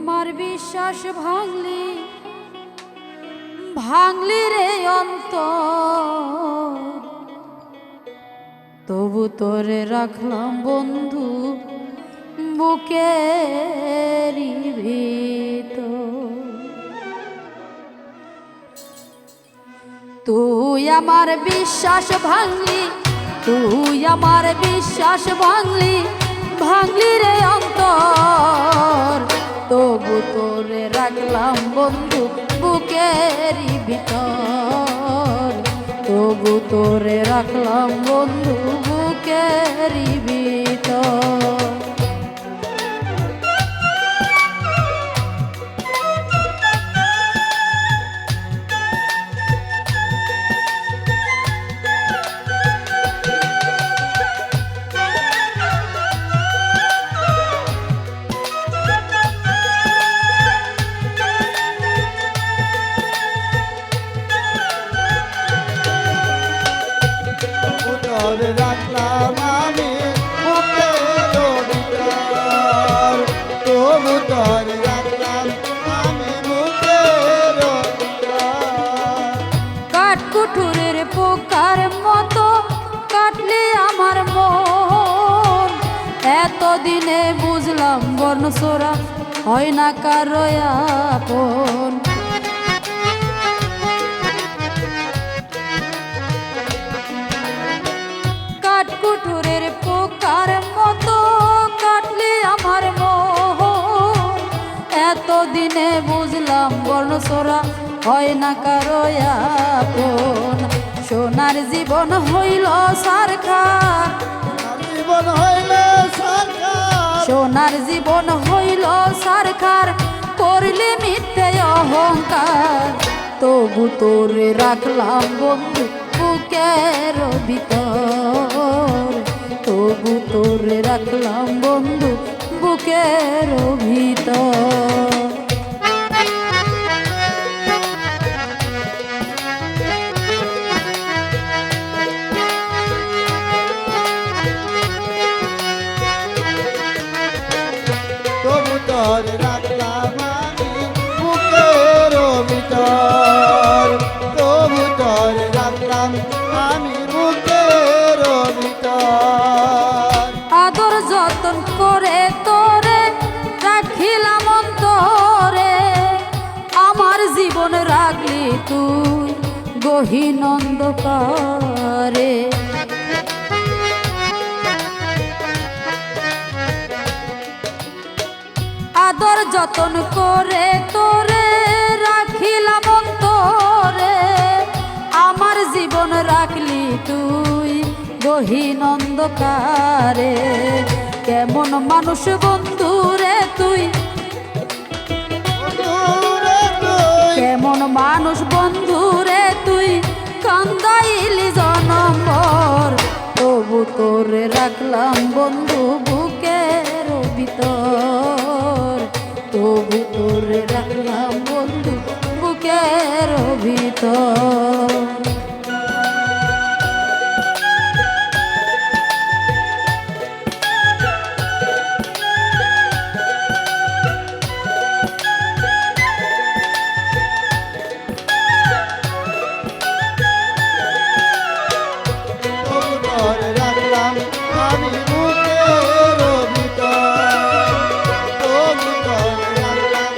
আমার বিশ্বাস ভাঙলি ভাঙলি রে অন্তর, তবু তোরে রাখলাম বন্ধু বুকেরই ভিতর। তুই আমার বিশ্বাস ভাঙলি, তুই আমার বিশ্বাস ভাঙলি, ভাঙলি রে অন্তর, তবু তোরে রাখলাম বন্ধু বুকেরই ভিতর, তবু তোরে রাখলাম বন্ধু বুকেরই ভিতর। রাখলাম আমি বুকের ভিতর, তবু তোরে রাখলাম আমি বুকের ভিতর। কাঠকুঠুরের পোকার মতো কাটলি আমার মন, এতদিনে বুঝলাম বর্ণচোরা হয় না কারো আপন। কাঠকুঠুরের পোকার মতো কাটলি আমার মন, এতদিনে বুঝলাম বর্ণচোরা হয় না কারো আপন। সোনার জীবন হইল সারখার, জীবন হইল সরকার, সোনার জীবন হইল সারখার, করলি মিথ্যে অহংকার, তবু তোরে রাখলাম বন্ধু বুকের ভিতর, তবু তোরে রাখলাম বন্ধু বুকের ভিতর। তবু তোরে রাখলাম আমি বুকের ভিতর, তবু তোরে রাখলাম আমি বুকের ভিতর। আদর যতন করে তোরে রাখিলাম অন্তরে, আমার জীবন রাখলি তুই গহীন অন্ধকারে। আদর যতন করে তোরে রাখিলাম অন্তরে, আমার জীবন রাখলি তুই গহীন অন্ধকারে। কেমন মানুষ বন্ধু রে তুই, কেমন মানুষ বন্ধু রে তুই, কান্দাইলি জনমর, তবু তোরে রাখলাম বন্ধু বুকের ভিতর, তবু তোরে রাখলাম বন্ধু বুকের ভিতর। তবু তোরে রাখলাম আমি বুকের ভিতর, তবু তোরে রাখলাম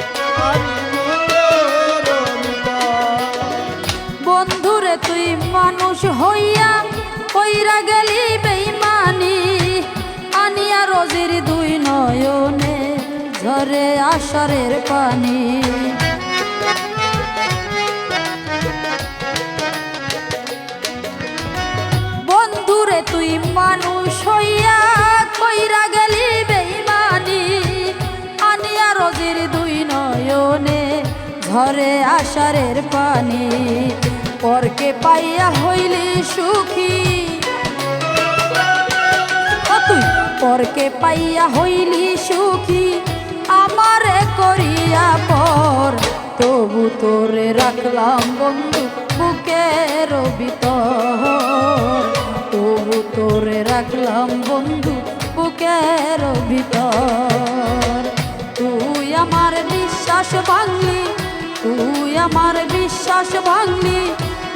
আমি বুকের ভিতর। বন্ধুরে তুই মানুষ হইয়া কইরা গেলি বেইমানি, আনিয়া রোজির দুই নয়নে ঝরে আষাঢ়ের পানি। বন্ধুরে তুই মানুষ হইয়া কইরা গেলি বেইমানি, আনিয়া রোজির দুই নয়নে ঝরে আষাঢ়ের পানি। পরকে পাইয়া হইলি সুখী, তুই পরকে পাইয়া হইলি সুখী, আমারে করিয়া পর, তবু তোরে রাখলাম বন্ধু বুকের ভিতর, তবু তোরে রাখলাম বন্ধু বুকের ভিতর। তুই আমার বিশ্বাস ভাঙলি, তুই আমার বিশ্বাস ভাঙলি,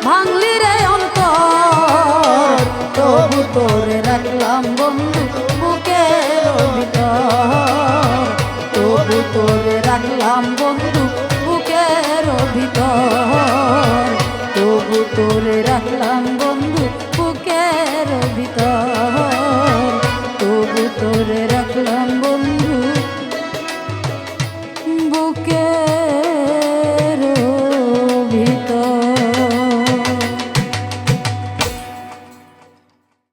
ভাঙলি রে অন্তর। তবু তোরে রাখলাম বন্ধু বুকের ভিতর, তবু তোরে রাখলাম বন্ধু বুকের ভিতর, তবু তোরে রাখলাম বন্ধু বুকের ভিতর, তবু তোরে